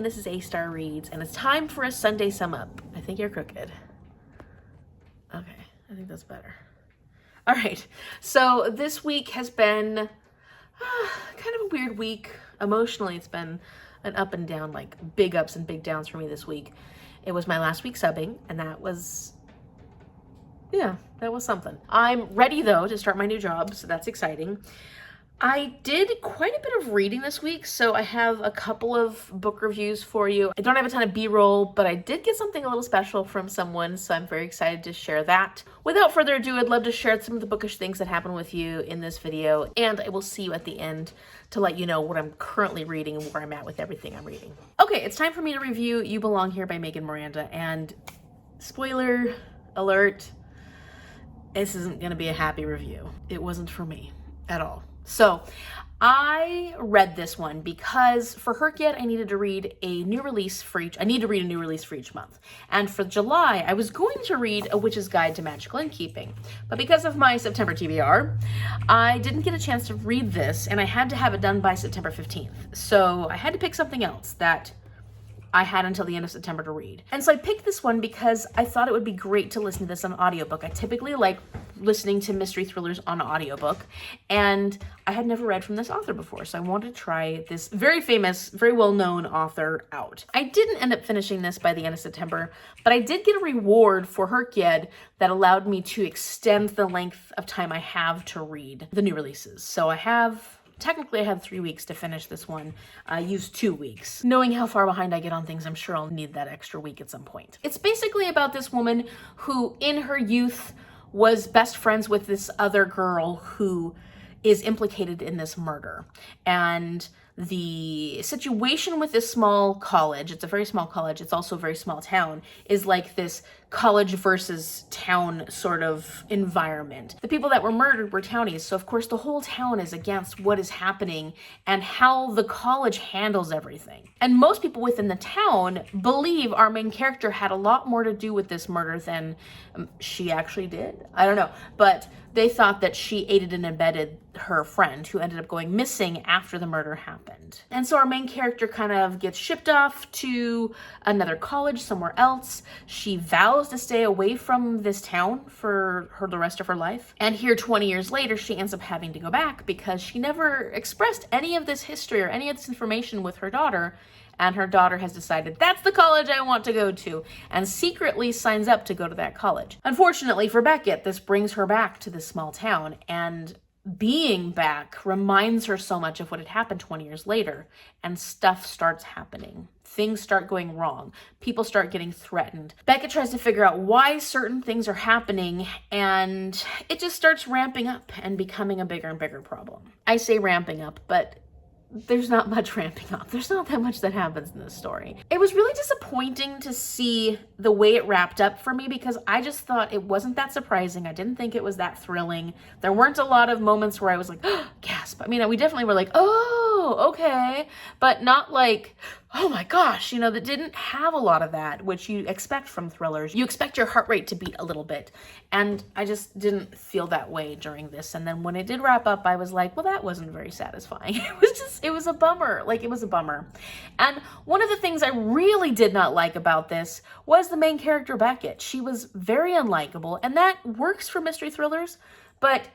and this is A-Star Reads, and it's time for a Sunday sum up. I think you're crooked. Okay, I think that's better. All right, so this week has been kind of a weird week. Emotionally, it's been an up and down, like big ups and big downs for me this week. It was my last week subbing, and that was something. I'm ready though to start my new job, so that's exciting. I did quite a bit of reading this week, so I have a couple of book reviews for you. I don't have a ton of B-roll, but I did get something a little special from someone, so I'm very excited to share that. Without further ado, I'd love to share some of the bookish things that happened with you in this video, and I will see you at the end to let you know what I'm currently reading and where I'm at with everything I'm reading. Okay, it's time for me to review You Belong Here by Miranda, and spoiler alert, this isn't gonna be a happy review. It wasn't for me at all. So I read this one because for HRCYED I needed to read a new release for each month. And for July, I was going to read A Witch's Guide to Magical Innkeeping. But because of my September TBR, I didn't get a chance to read this, and I had to have it done by September 15th. So I had to pick something else that I had until the end of September to read. And so I picked this one because I thought it would be great to listen to this on audiobook. I typically like listening to mystery thrillers on audiobook, and I had never read from this author before, so I wanted to try this very famous, very well-known author out. I didn't end up finishing this by the end of September, but I did get a reward for HRCYED that allowed me to extend the length of time I have to read the new releases. So technically, I had 3 weeks to finish this one. I used 2 weeks. Knowing how far behind I get on things, I'm sure I'll need that extra week at some point. It's basically about this woman who, in her youth, was best friends with this other girl who is implicated in this murder. And the situation with this small college, it's a very small college, it's also a very small town, is like this college versus town sort of environment. The people that were murdered were townies, so of course the whole town is against what is happening and how the college handles everything. And most people within the town believe our main character had a lot more to do with this murder than she actually did. I don't know, but they thought that she aided and abetted her friend who ended up going missing after the murder happened. And so our main character kind of gets shipped off to another college somewhere else. She vows to stay away from this town for the rest of her life. And here 20 years later, she ends up having to go back because she never expressed any of this history or any of this information with her daughter. And her daughter has decided, that's the college I want to go to, and secretly signs up to go to that college. Unfortunately for Beckett, this brings her back to this small town, and being back reminds her so much of what had happened 20 years later, and stuff starts happening. Things start going wrong. People start getting threatened. Beckett tries to figure out why certain things are happening, and it just starts ramping up and becoming a bigger and bigger problem. I say ramping up, but there's not much ramping up. There's not that much that happens in this story. It was really disappointing to see the way it wrapped up for me because I just thought it wasn't that surprising. I didn't think it was that thrilling. There weren't a lot of moments where I was like, oh, gasp. I mean, we definitely were like, oh, okay, but not like, oh my gosh, that didn't have a lot of that, which you expect from thrillers. You expect your heart rate to beat a little bit, and I just didn't feel that way during this. And then when it did wrap up, I was like, well, that wasn't very satisfying. It was a bummer. Like, it was a bummer. And one of the things I really did not like about this was the main character, Beckett. She was very unlikable, and that works for mystery thrillers, but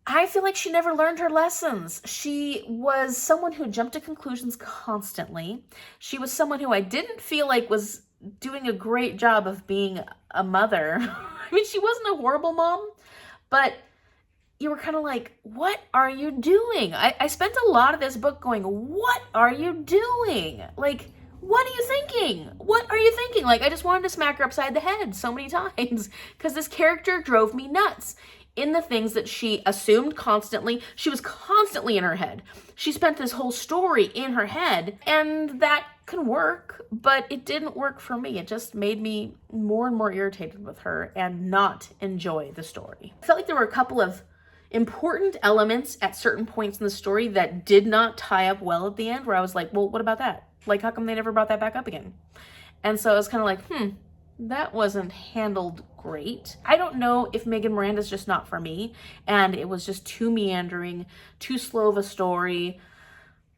I feel like she never learned her lessons. She was someone who jumped to conclusions constantly. She was someone who I didn't feel like was doing a great job of being a mother. I mean, she wasn't a horrible mom, but you were kind of like, what are you doing? I spent a lot of this book going, what are you doing? Like, what are you thinking? What are you thinking? Like, I just wanted to smack her upside the head so many times because this character drove me nuts. In the things that she assumed constantly. She was constantly in her head. She spent this whole story in her head, and that can work, but it didn't work for me. It just made me more and more irritated with her and not enjoy the story. I felt like there were a couple of important elements at certain points in the story that did not tie up well at the end, where I was like, well, what about that? Like, how come they never brought that back up again? And so I was kind of like, that wasn't handled great. I don't know if Miranda's just not for me, and it was just too meandering, too slow of a story.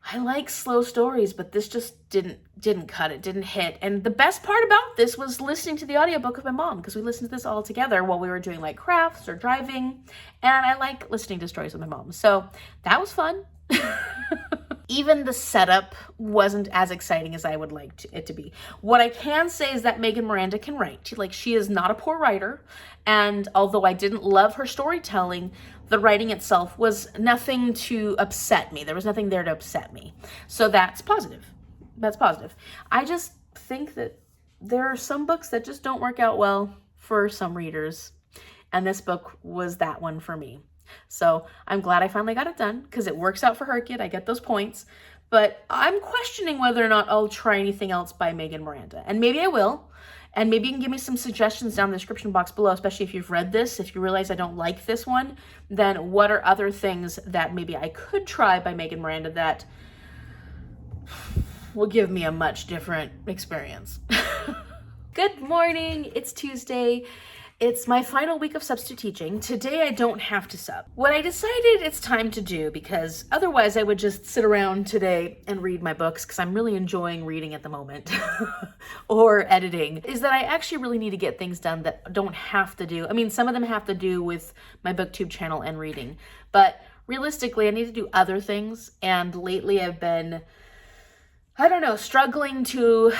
I like slow stories, but this just didn't cut it, didn't hit. And the best part about this was listening to the audiobook with my mom, because we listened to this all together while we were doing like crafts or driving. And I like listening to stories with my mom. So that was fun. Even the setup wasn't as exciting as I would like it to be. What I can say is that Miranda can write. She is not a poor writer. And although I didn't love her storytelling, the writing itself was nothing to upset me. There was nothing there to upset me. So that's positive. That's positive. I just think that there are some books that just don't work out well for some readers. And this book was that one for me. So I'm glad I finally got it done, because it works out for HRCYED. I get those points. But I'm questioning whether or not I'll try anything else by Miranda. And maybe I will. And maybe you can give me some suggestions down in the description box below, especially if you've read this. If you realize I don't like this one, then what are other things that maybe I could try by Miranda that will give me a much different experience. Good morning. It's Tuesday. It's my final week of substitute teaching. Today I don't have to sub. What I decided it's time to do, because otherwise I would just sit around today and read my books, because I'm really enjoying reading at the moment, or editing, is that I actually really need to get things done that don't have to do. I mean, some of them have to do with my booktube channel and reading, but realistically I need to do other things. And lately I've been, I don't know, struggling to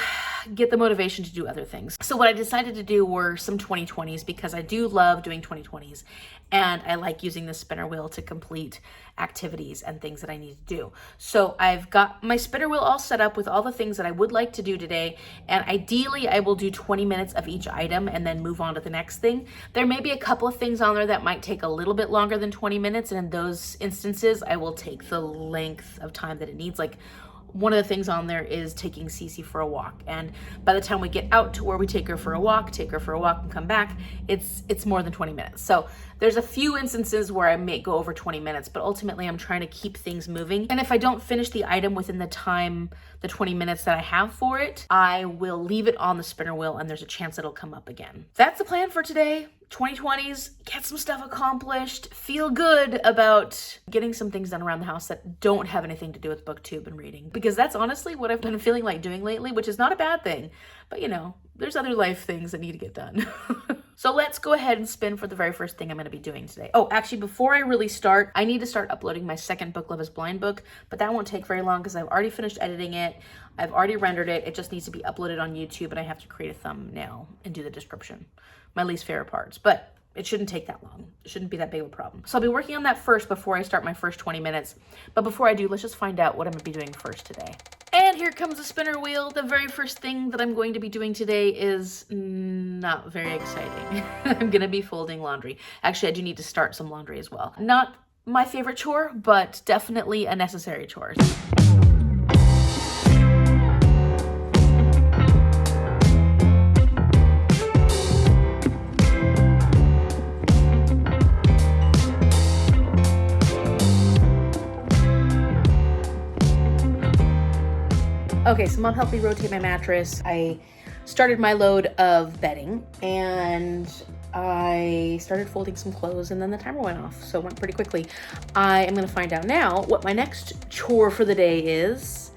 get the motivation to do other things. So what I decided to do were some 2020s, because I do love doing 2020s and I like using the spinner wheel to complete activities and things that I need to do. So I've got my spinner wheel all set up with all the things that I would like to do today. And ideally I will do 20 minutes of each item and then move on to the next thing. There may be a couple of things on there that might take a little bit longer than 20 minutes. And in those instances, I will take the length of time that it needs. Like, one of the things on there is taking Cece for a walk. And by the time we get out to where we take her for a walk and come back, it's more than 20 minutes. So there's a few instances where I may go over 20 minutes, but ultimately I'm trying to keep things moving. And if I don't finish the item within the time, the 20 minutes that I have for it, I will leave it on the spinner wheel and there's a chance it'll come up again. That's the plan for today. 2020s, get some stuff accomplished, feel good about getting some things done around the house that don't have anything to do with booktube and reading, because that's honestly what I've been feeling like doing lately, which is not a bad thing, but you know, there's other life things that need to get done. So let's go ahead and spin for the very first thing I'm going to be doing today. Oh, actually, before I really start, I need to start uploading my second book, Love is Blind book, but that won't take very long because I've already finished editing it. I've already rendered it. It just needs to be uploaded on YouTube, and I have to create a thumbnail and do the description. My least favorite parts, but it shouldn't take that long. It shouldn't be that big of a problem. So I'll be working on that first before I start my first 20 minutes. But before I do, let's just find out what I'm gonna be doing first today. And here comes the spinner wheel. The very first thing that I'm going to be doing today is not very exciting. I'm gonna be folding laundry. Actually, I do need to start some laundry as well. Not my favorite chore, but definitely a necessary chore. Okay, so Mom helped me rotate my mattress. I started my load of bedding and I started folding some clothes and then the timer went off, so it went pretty quickly. I am gonna find out now what my next chore for the day is.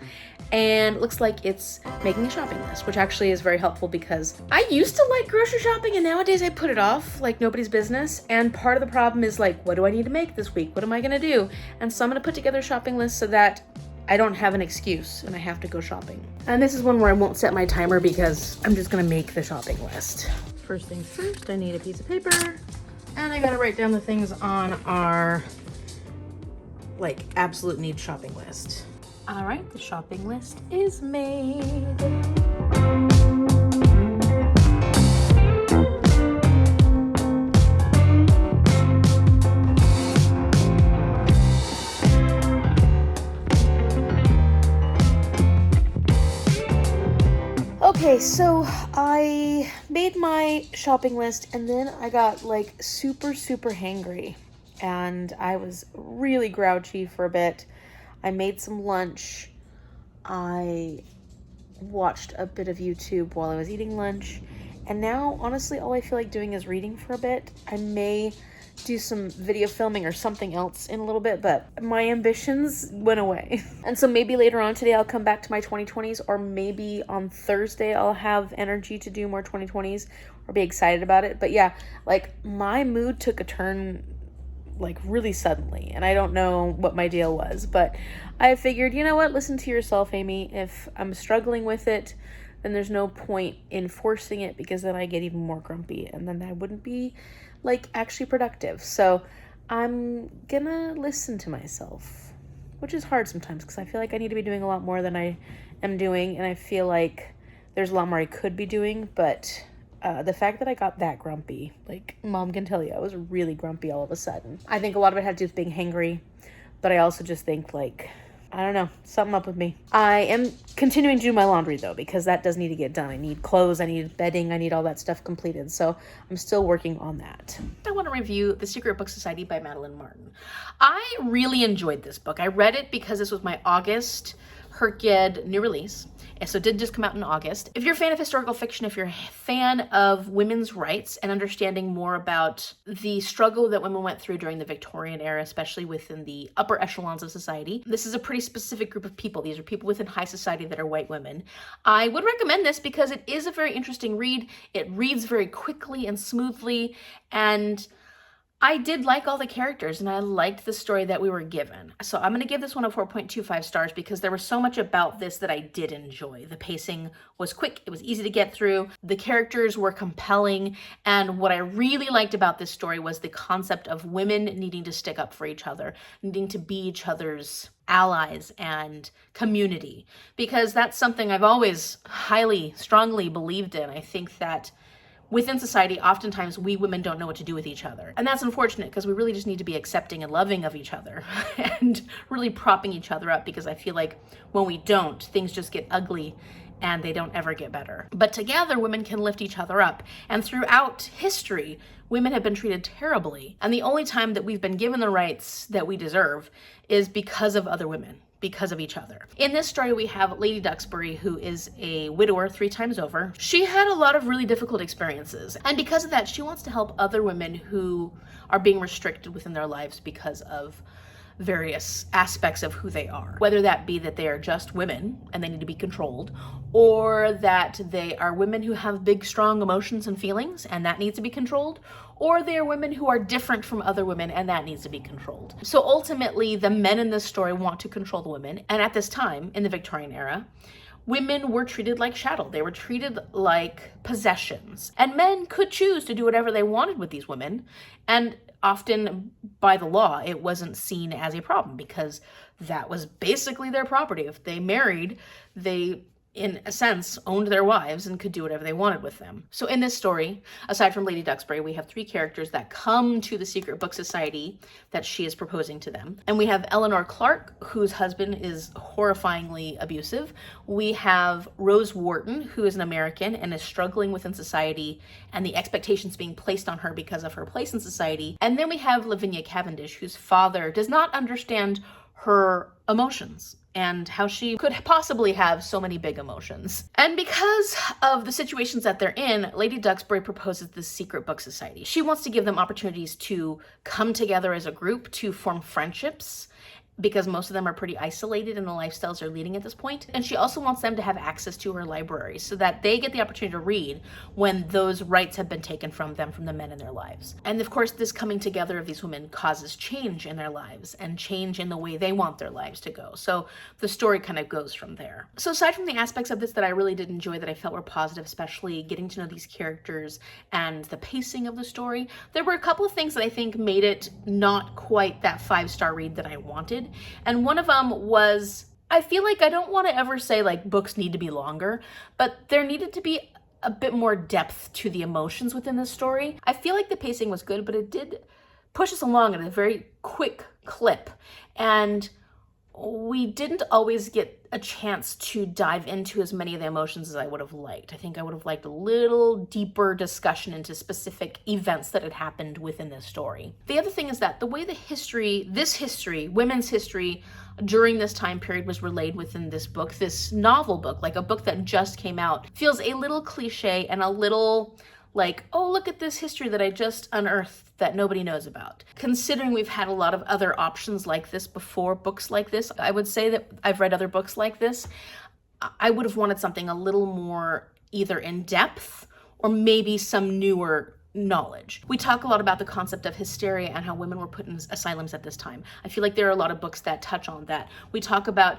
And it looks like it's making a shopping list, which actually is very helpful because I used to like grocery shopping and nowadays I put it off like nobody's business. And part of the problem is like, what do I need to make this week? What am I gonna do? And so I'm gonna put together a shopping list so that I don't have an excuse and I have to go shopping. And this is one where I won't set my timer because I'm just gonna make the shopping list. First things first, I need a piece of paper and I gotta write down the things on our like absolute need shopping list. All right, the shopping list is made. Okay, so I made my shopping list and then I got like super hangry and I was really grouchy for a bit. I made some lunch. I watched a bit of YouTube while I was eating lunch And now, honestly, all I feel like doing is reading for a bit. I may do some video filming or something else in a little bit, but my ambitions went away. And so maybe later on today I'll come back to my 2020s, or maybe on Thursday I'll have energy to do more 2020s or be excited about it. But yeah, like my mood took a turn like really suddenly, and I don't know what my deal was, but I figured, you know what, listen to yourself, Amy. If I'm struggling with it, then there's no point in forcing it, because then I get even more grumpy, and then I wouldn't be like actually productive. So I'm gonna listen to myself, which is hard sometimes because I feel like I need to be doing a lot more than I am doing, and I feel like there's a lot more I could be doing. But the fact that I got that grumpy, like Mom can tell you, I was really grumpy all of a sudden. I think a lot of it had to do with being hangry, but I also just think like, I don't know, something up with me. I am continuing to do my laundry though, because that does need to get done. I need clothes, I need bedding, I need all that stuff completed. So I'm still working on that. I want to review The Secret Book Society by Madeline Martin. I really enjoyed this book. I read it because this was my August HRCYED new release. And so it did just come out in August. If you're a fan of historical fiction, if you're a fan of women's rights and understanding more about the struggle that women went through during the Victorian era, especially within the upper echelons of society, this is a pretty specific group of people. These are people within high society that are white women. I would recommend this because it is a very interesting read. It reads very quickly and smoothly, and I did like all the characters, and I liked the story that we were given. So I'm going to give this one a 4.25 stars because there was so much about this that I did enjoy. The pacing was quick. It was easy to get through. The characters were compelling. And what I really liked about this story was the concept of women needing to stick up for each other, needing to be each other's allies and community, because that's something I've always highly, strongly believed in. I think that within society, oftentimes we women don't know what to do with each other. And that's unfortunate because we really just need to be accepting and loving of each other and really propping each other up, because I feel like when we don't, things just get ugly and they don't ever get better. But together, women can lift each other up. And throughout history, women have been treated terribly. And the only time that we've been given the rights that we deserve is because of other women, because of each other. In this story, we have Lady Duxbury, who is a widower 3 times over. She had a lot of really difficult experiences, and because of that, she wants to help other women who are being restricted within their lives because of various aspects of who they are. Whether that be that they are just women and they need to be controlled, or that they are women who have big, strong emotions and feelings and that needs to be controlled, or they are women who are different from other women and that needs to be controlled. So ultimately, the men in this story want to control the women. And at this time, in the Victorian era, women were treated like chattel. They were treated like possessions. And men could choose to do whatever they wanted with these women. And often, by the law, it wasn't seen as a problem because that was basically their property. If they married, they, in a sense, owned their wives and could do whatever they wanted with them. So in this story, aside from Lady Duxbury, we have 3 characters that come to the Secret Book Society that she is proposing to them. And we have Eleanor Clark, whose husband is horrifyingly abusive. We have Rose Wharton, who is an American and is struggling within society and the expectations being placed on her because of her place in society. And then we have Lavinia Cavendish, whose father does not understand her emotions and how she could possibly have so many big emotions. And because of the situations that they're in, Lady Duxbury proposes this Secret Book Society. She wants to give them opportunities to come together as a group, to form friendships, because most of them are pretty isolated in the lifestyles they're leading at this point. And she also wants them to have access to her library so that they get the opportunity to read when those rights have been taken from them, from the men in their lives. And of course, this coming together of these women causes change in their lives and change in the way they want their lives to go. So the story kind of goes from there. So aside from the aspects of this that I really did enjoy, that I felt were positive, especially getting to know these characters and the pacing of the story, there were a couple of things that I think made it not quite that 5-star read that I wanted. And one of them was, I feel like I don't want to ever say like books need to be longer, but there needed to be a bit more depth to the emotions within the story. I feel like the pacing was good, but it did push us along at a very quick clip. And we didn't always get a chance to dive into as many of the emotions as I would have liked. I think I would have liked a little deeper discussion into specific events that had happened within this story. The other thing is that the way this history, women's history during this time period was relayed within this book, this novel book, like a book that just came out, feels a little cliche and a little like, oh, look at this history that I just unearthed that nobody knows about. Considering we've had a lot of other options like this before, books like this, I would say that I've read other books like this. I would have wanted something a little more either in depth or maybe some newer knowledge. We talk a lot about the concept of hysteria and how women were put in asylums at this time. I feel like there are a lot of books that touch on that. We talk about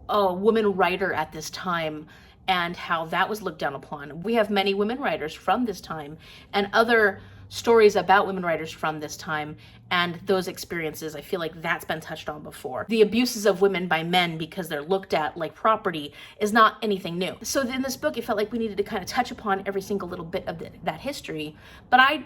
a woman writer at this time and how that was looked down upon. We have many women writers from this time and other stories about women writers from this time and those experiences. I feel like that's been touched on before. The abuses of women by men because they're looked at like property is not anything new. So in this book, it felt like we needed to kind of touch upon every single little bit of that history, but I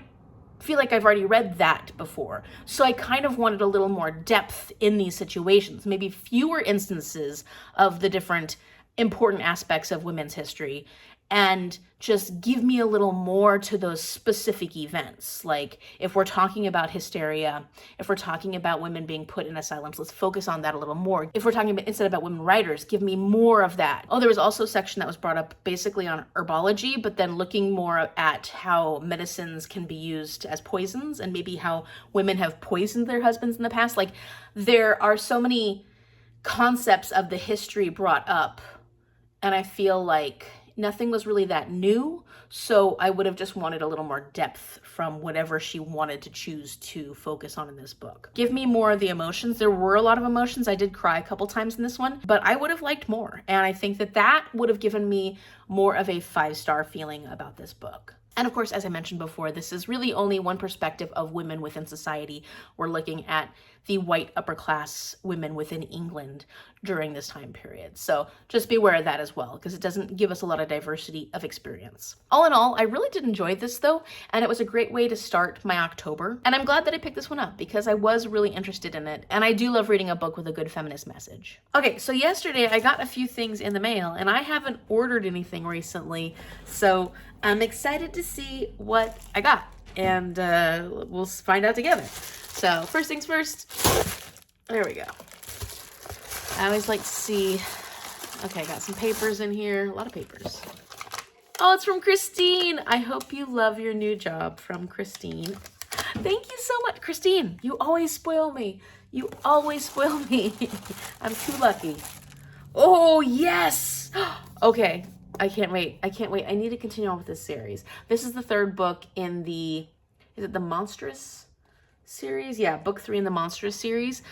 feel like I've already read that before. So I kind of wanted a little more depth in these situations, maybe fewer instances of the different important aspects of women's history, and just give me a little more to those specific events. Like if we're talking about hysteria, if we're talking about women being put in asylums, let's focus on that a little more. If we're talking about, instead about women writers, give me more of that. Oh, there was also a section that was brought up basically on herbology, but then looking more at how medicines can be used as poisons and maybe how women have poisoned their husbands in the past. Like there are so many concepts of the history brought up, and I feel like nothing was really that new, so I would have just wanted a little more depth from whatever she wanted to choose to focus on in this book. Give me more of the emotions. There were a lot of emotions. I did cry a couple times in this one, but I would have liked more, and I think that would have given me more of a 5-star feeling about this book. And of course, as I mentioned before, this is really only one perspective of women within society. We're looking at the white upper class women within England during this time period. So just be aware of that as well, because it doesn't give us a lot of diversity of experience. All in all, I really did enjoy this though, and it was a great way to start my October. And I'm glad that I picked this one up because I was really interested in it. And I do love reading a book with a good feminist message. Okay, so yesterday I got a few things in the mail and I haven't ordered anything recently. So I'm excited to see what I got, and we'll find out together. So first things first, there we go. I always like to see, okay, I got some papers in here, a lot of papers. Oh, it's from Christine. I hope you love your new job, from Christine. Thank you so much, Christine. You always spoil me. You always spoil me. I'm too lucky. Oh, yes. Okay. I can't wait. I can't wait. I need to continue on with this series. This is the third book in the, is it the Monstrous series? Yeah, book 3 in the Monstrous series.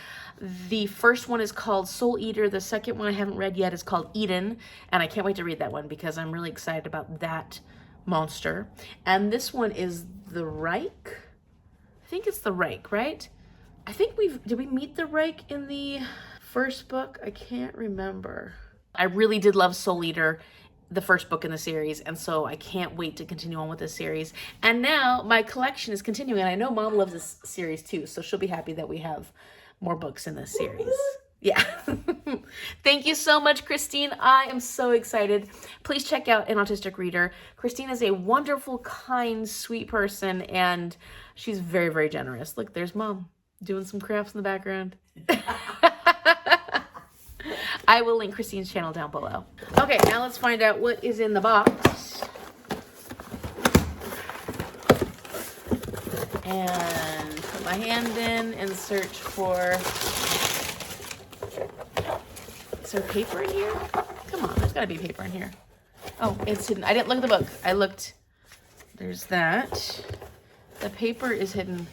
The first one is called Soul Eater. The second one I haven't read yet is called Eden. And I can't wait to read that one because I'm really excited about that monster. And this one is the Reich. I think it's the Reich, right? I think did we meet the Reich in the first book? I can't remember. I really did love Soul Eater, the first book in the series, and so I can't wait to continue on with this series. And now my collection is continuing, and I know Mom loves this series too, so she'll be happy that we have more books in this series. Yeah. Thank you so much, Christine. I am so excited. Please check out An Autistic Reader. Christine is a wonderful, kind, sweet person, and she's very, very generous. Look, there's Mom doing some crafts in the background. I will link Christine's channel down below. Okay, now let's find out what is in the box. And put my hand in and search for... Is there paper in here? Come on, there's gotta be paper in here. Oh, it's hidden. I didn't look at the book. I looked. There's that. The paper is hidden.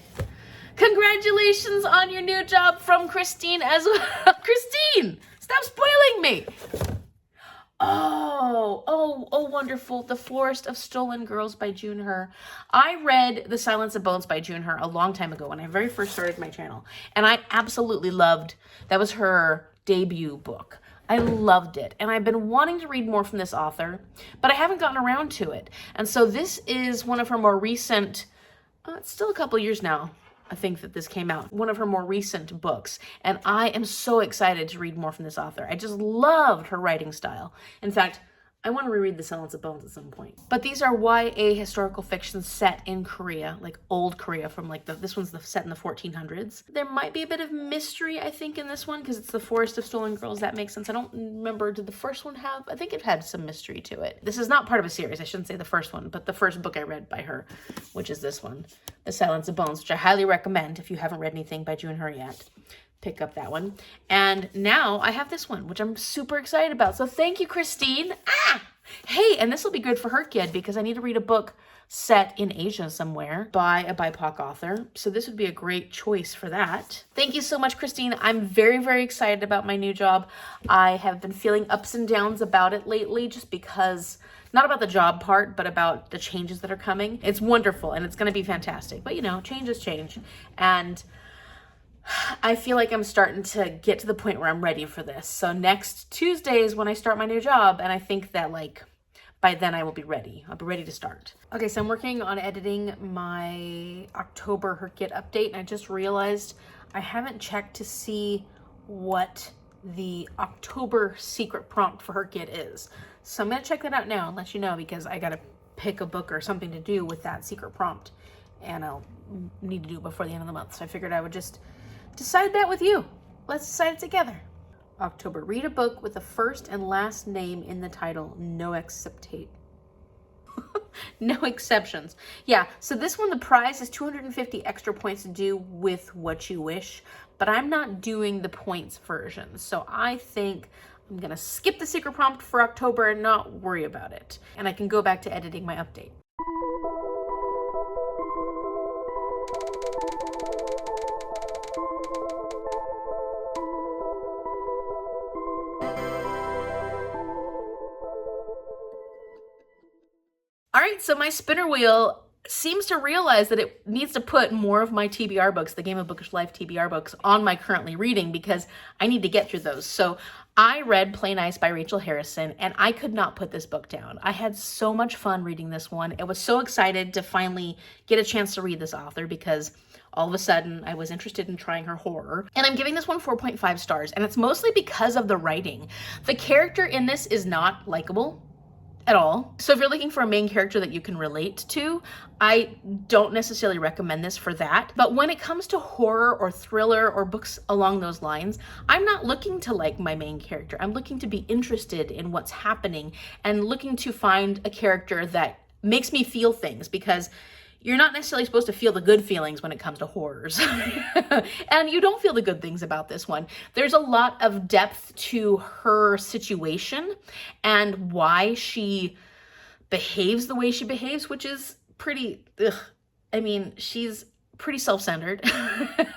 Congratulations on your new job, from Christine as well. Christine! Stop spoiling me! Oh, wonderful. The Forest of Stolen Girls by June Her. I read The Silence of Bones by June Her a long time ago when I very first started my channel. And I absolutely loved, that was her debut book. I loved it. And I've been wanting to read more from this author, but I haven't gotten around to it. And so this is one of her more recent, it's still a couple years now. I think that this came out, one of her more recent books, and I am so excited to read more from this author. I just loved her writing style. In fact, I want to reread The Silence of Bones at some point. But these are YA historical fiction set in Korea, like old Korea from like this one's set in the 1400s. There might be a bit of mystery, I think, in this one because it's the Forest of Stolen Girls. That makes sense. I don't remember, did the first one have? I think it had some mystery to it. This is not part of a series. I shouldn't say the first one, but the first book I read by her, which is this one, The Silence of Bones, which I highly recommend if you haven't read anything by June Her yet. Pick up that one. And now I have this one, which I'm super excited about. So thank you, Christine. Hey, and this will be good for HRCYED because I need to read a book set in Asia somewhere by a BIPOC author. So this would be a great choice for that. Thank you so much, Christine. I'm very, very excited about my new job. I have been feeling ups and downs about it lately just because, not about the job part, but about the changes that are coming. It's wonderful and it's going to be fantastic. But you know, change is change. And I feel like I'm starting to get to the point where I'm ready for this. So next Tuesday is when I start my new job, and I think that like by then I will be ready. I'll be ready to start. Okay, so I'm working on editing my October HRCYED update, and I just realized I haven't checked to see what the October secret prompt for HRCYED is. So I'm gonna check that out now and let you know because I gotta pick a book or something to do with that secret prompt, and I'll need to do it before the end of the month. So I figured I would just decide that with you. Let's decide it together. October, read a book with the first and last name in the title, no no exceptions. Yeah, so this one, the prize is 250 extra points to do with what you wish, but I'm not doing the points version. So I think I'm gonna skip the secret prompt for October and not worry about it. And I can go back to editing my update. All right, so my spinner wheel seems to realize that it needs to put more of my TBR books, the Game of Bookish Life TBR books, on my currently reading because I need to get through those. So I read Plain Ice by Rachel Harrison, and I could not put this book down. I had so much fun reading this one. I was so excited to finally get a chance to read this author because all of a sudden I was interested in trying her horror. And I'm giving this one 4.5 stars, and it's mostly because of the writing. The character in this is not likable at all. So if you're looking for a main character that you can relate to, I don't necessarily recommend this for that. But when it comes to horror or thriller or books along those lines, I'm not looking to like my main character. I'm looking to be interested in what's happening and looking to find a character that makes me feel things, because you're not necessarily supposed to feel the good feelings when it comes to horrors. And you don't feel the good things about this one. There's a lot of depth to her situation and why she behaves the way she behaves, which is pretty, I mean, she's pretty self-centered.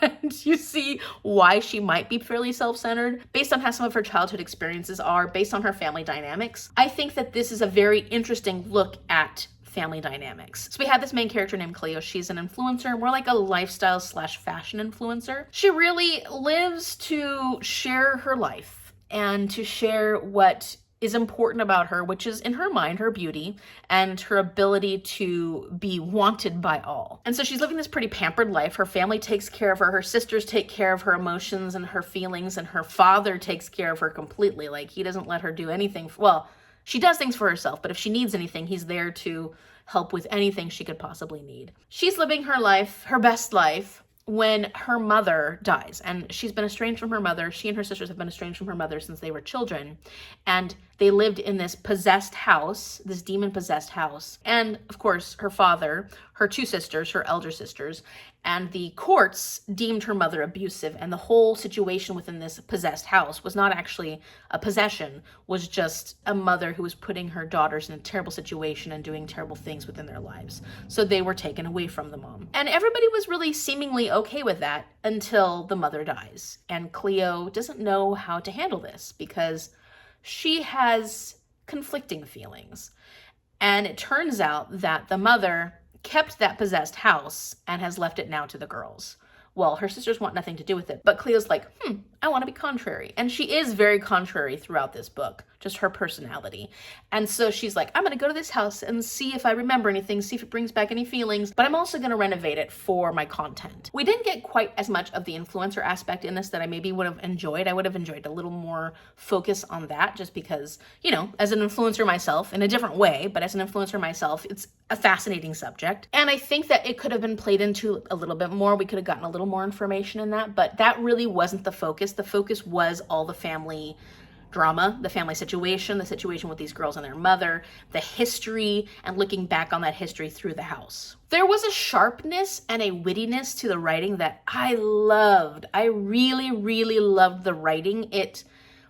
And you see why she might be fairly self-centered based on how some of her childhood experiences are, based on her family dynamics. I think that this is a very interesting look at family dynamics. So we have this main character named Cleo. She's an influencer, more like a lifestyle / fashion influencer. She really lives to share her life and to share what is important about her, which is, in her mind, her beauty and her ability to be wanted by all. And so she's living this pretty pampered life. Her family takes care of her. Her sisters take care of her emotions and her feelings, and her father takes care of her completely. Like, he doesn't let her do anything. Well, she does things for herself, but if she needs anything, he's there to help with anything she could possibly need. She's living her life, her best life, when her mother dies, and she's been estranged from her mother. She and her sisters have been estranged from her mother since they were children, and they lived in this possessed house, this demon-possessed house. And of course, her father, her two sisters, her elder sisters, and the courts deemed her mother abusive, and the whole situation within this possessed house was not actually a possession, was just a mother who was putting her daughters in a terrible situation and doing terrible things within their lives. So they were taken away from the mom. And everybody was really seemingly okay with that until the mother dies. And Cleo doesn't know how to handle this because she has conflicting feelings. And it turns out that the mother kept that possessed house and has left it now to the girls. Well, her sisters want nothing to do with it, but Cleo's like, I want to be contrary. And she is very contrary throughout this book, just her personality. And so she's like, I'm going to go to this house and see if I remember anything, see if it brings back any feelings, but I'm also going to renovate it for my content. We didn't get quite as much of the influencer aspect in this that I maybe would have enjoyed. I would have enjoyed a little more focus on that, just because, you know, as an influencer myself, in a different way, but as an influencer myself, it's a fascinating subject. And I think that it could have been played into a little bit more. We could have gotten a little more information in that, but that really wasn't the focus. The focus was all the family drama, the family situation, the situation with these girls and their mother, the history, and looking back on that history through the house. There was a sharpness and a wittiness to the writing that I loved. I really, really loved the writing. It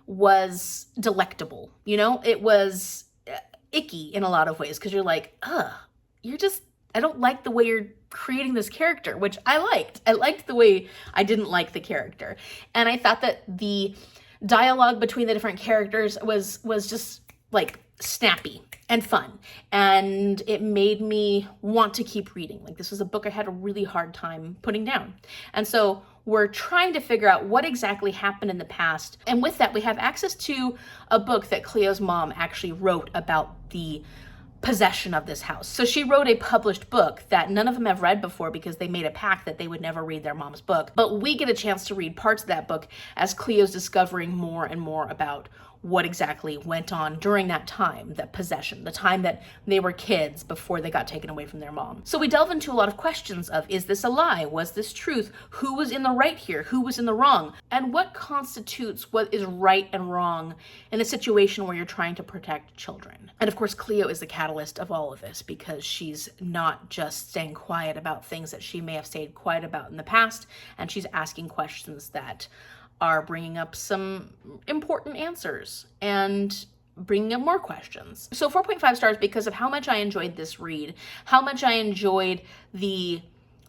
was delectable, you know? It was icky in a lot of ways, because you're like, I don't like the way you're creating this character, which I liked. I liked the way I didn't like the character. And I thought that the dialogue between the different characters was just like snappy and fun. And it made me want to keep reading. Like, this was a book I had a really hard time putting down. And so we're trying to figure out what exactly happened in the past. And with that, we have access to a book that Cleo's mom actually wrote about the possession of this house. So she wrote a published book that none of them have read before, because they made a pact that they would never read their mom's book. But we get a chance to read parts of that book as Cleo's discovering more and more about what exactly went on during that time, that possession, the time that they were kids before they got taken away from their mom. So we delve into a lot of questions of, is this a lie? Was this truth? Who was in the right here? Who was in the wrong? And what constitutes what is right and wrong in a situation where you're trying to protect children? And of course, Cleo is the catalyst of all of this, because she's not just staying quiet about things that she may have stayed quiet about in the past, and she's asking questions that are bringing up some important answers and bringing up more questions. So 4.5 stars because of how much I enjoyed this read, how much I enjoyed the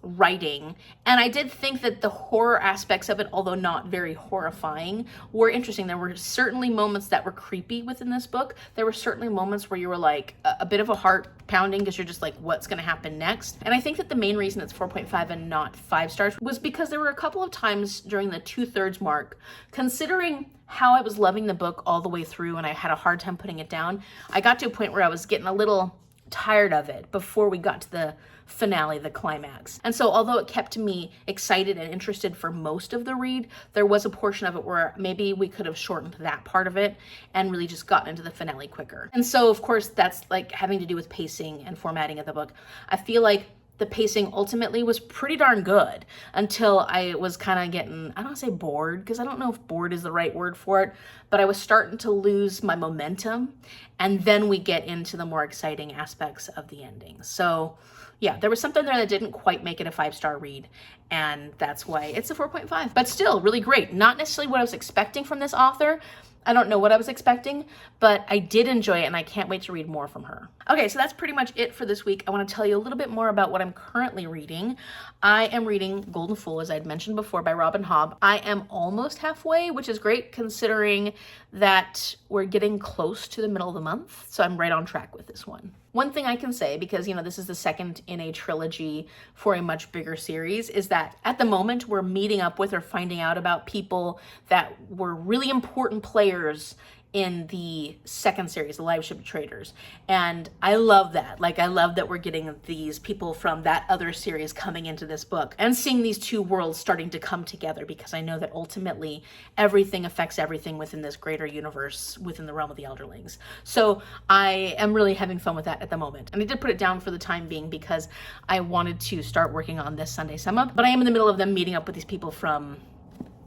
writing. And I did think that the horror aspects of it, although not very horrifying, were interesting. There were certainly moments that were creepy within this book. There were certainly moments where you were like a bit of a heart pounding, because you're just like, what's going to happen next? And I think that the main reason it's 4.5 and not 5 stars was because there were a couple of times during the 2/3 mark, considering how I was loving the book all the way through and I had a hard time putting it down, I got to a point where I was getting a little tired of it before we got to the finale, the climax. And so although it kept me excited and interested for most of the read, there was a portion of it where maybe we could have shortened that part of it and really just gotten into the finale quicker. And so of course that's like having to do with pacing and formatting of the book. I feel like the pacing ultimately was pretty darn good until I was kind of getting, I don't want to say bored, because I don't know if bored is the right word for it, but I was starting to lose my momentum. And then we get into the more exciting aspects of the ending. So yeah, there was something there that didn't quite make it a 5-star read, and that's why it's a 4.5, but still really great. Not necessarily what I was expecting from this author. I don't know what I was expecting, but I did enjoy it and I can't wait to read more from her. Okay, so that's pretty much it for this week. I want to tell you a little bit more about what I'm currently reading. I am reading Golden Fool, as I'd mentioned before, by Robin Hobb. I am almost halfway, which is great considering that we're getting close to the middle of the month, so I'm right on track with this one. One thing I can say, because, you know, this is the second in a trilogy for a much bigger series, is that at the moment we're meeting up with or finding out about people that were really important players in the second series, The Live Ship Traders. And I love that. Like, I love that we're getting these people from that other series coming into this book and seeing these two worlds starting to come together, because I know that ultimately everything affects everything within this greater universe within the realm of the Elderlings. So I am really having fun with that at the moment. And I did put it down for the time being because I wanted to start working on this Sunday Sum Up, but I am in the middle of them meeting up with these people from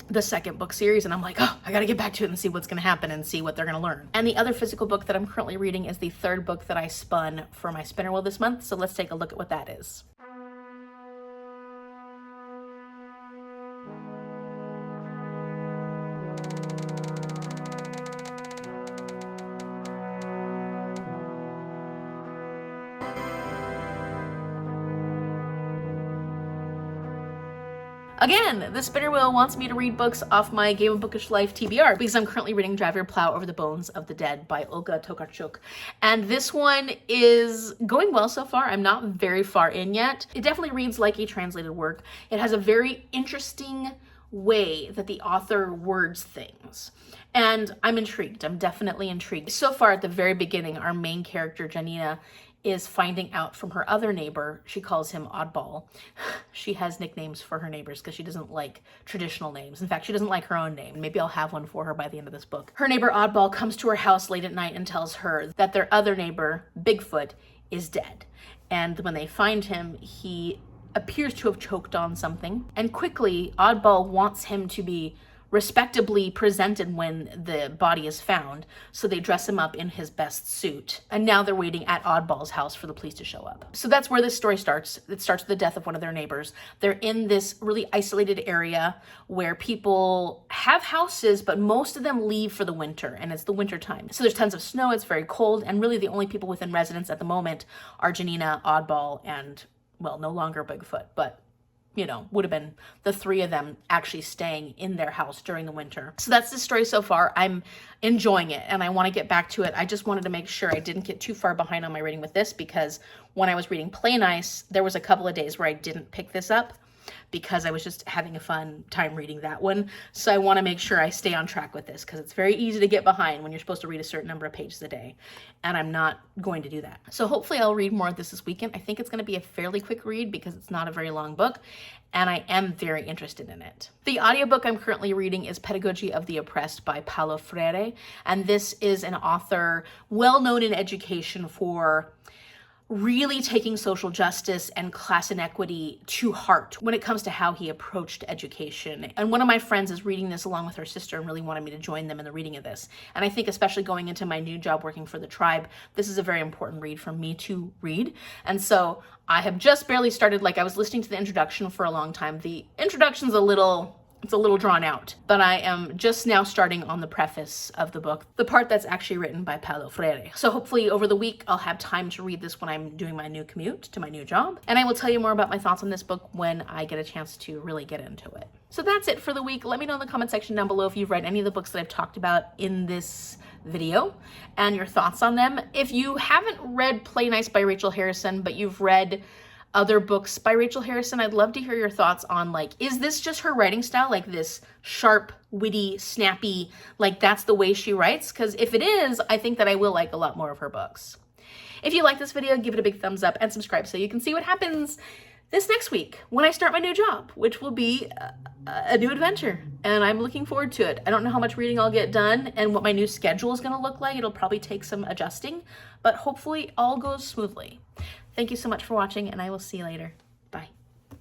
the second book series, and I'm like, oh, I gotta get back to it and see what's gonna happen and see what they're gonna learn. And the other physical book that I'm currently reading is the third book that I spun for my spinner wheel this month, so let's take a look at what that is. Again, the spinner wheel wants me to read books off my Game of Bookish Life TBR, because I'm currently reading Drive Your Plow Over the Bones of the Dead by Olga Tokarczuk. And this one is going well so far. I'm not very far in yet. It definitely reads like a translated work. It has a very interesting way that the author words things. And I'm intrigued. I'm definitely intrigued. So far at the very beginning, our main character, Janina, is finding out from her other neighbor. She calls him Oddball. She has nicknames for her neighbors because she doesn't like traditional names. In fact, she doesn't like her own name. Maybe I'll have one for her by the end of this book. Her neighbor Oddball comes to her house late at night and tells her that their other neighbor, Bigfoot, is dead. And when they find him, he appears to have choked on something. And quickly, Oddball wants him to be respectably presented when the body is found, so they dress him up in his best suit. And now they're waiting at Oddball's house for the police to show up. So that's where this story starts. It starts with the death of one of their neighbors. They're in this really isolated area where people have houses, but most of them leave for the winter, and it's the winter time. So there's tons of snow, it's very cold, and really the only people within residence at the moment are Janina, Oddball, and, well, no longer Bigfoot, but you know, would have been the three of them actually staying in their house during the winter. So that's the story so far. I'm enjoying it and I want to get back to it. I just wanted to make sure I didn't get too far behind on my reading with this, because when I was reading Play Nice, there was a couple of days where I didn't pick this up because I was just having a fun time reading that one. So I want to make sure I stay on track with this, because it's very easy to get behind when you're supposed to read a certain number of pages a day, and I'm not going to do that. So hopefully I'll read more of this weekend. I think it's going to be a fairly quick read because it's not a very long book, and I am very interested in it. The audiobook I'm currently reading is Pedagogy of the Oppressed by Paulo Freire, and this is an author well known in education for really taking social justice and class inequity to heart when it comes to how he approached education. And one of my friends is reading this along with her sister and really wanted me to join them in the reading of this. And I think especially going into my new job working for the tribe, this is a very important read for me to read. And so I have just barely started. Like, I was listening to the introduction for a long time. The introduction's a little drawn out, but I am just now starting on the preface of the book, the part that's actually written by Paulo Freire. So hopefully over the week, I'll have time to read this when I'm doing my new commute to my new job. And I will tell you more about my thoughts on this book when I get a chance to really get into it. So that's it for the week. Let me know in the comment section down below if you've read any of the books that I've talked about in this video and your thoughts on them. If you haven't read Play Nice by Rachel Harrison, but you've read other books by Rachel Harrison, I'd love to hear your thoughts on, like, is this just her writing style, like this sharp, witty, snappy, like that's the way she writes? Because if it is, I think that I will like a lot more of her books. If you like this video, give it a big thumbs up and subscribe so you can see what happens this next week when I start my new job, which will be a new adventure, and I'm looking forward to it. I don't know how much reading I'll get done and what my new schedule is going to look like. It'll probably take some adjusting, but hopefully all goes smoothly. Thank you so much for watching, and I will see you later.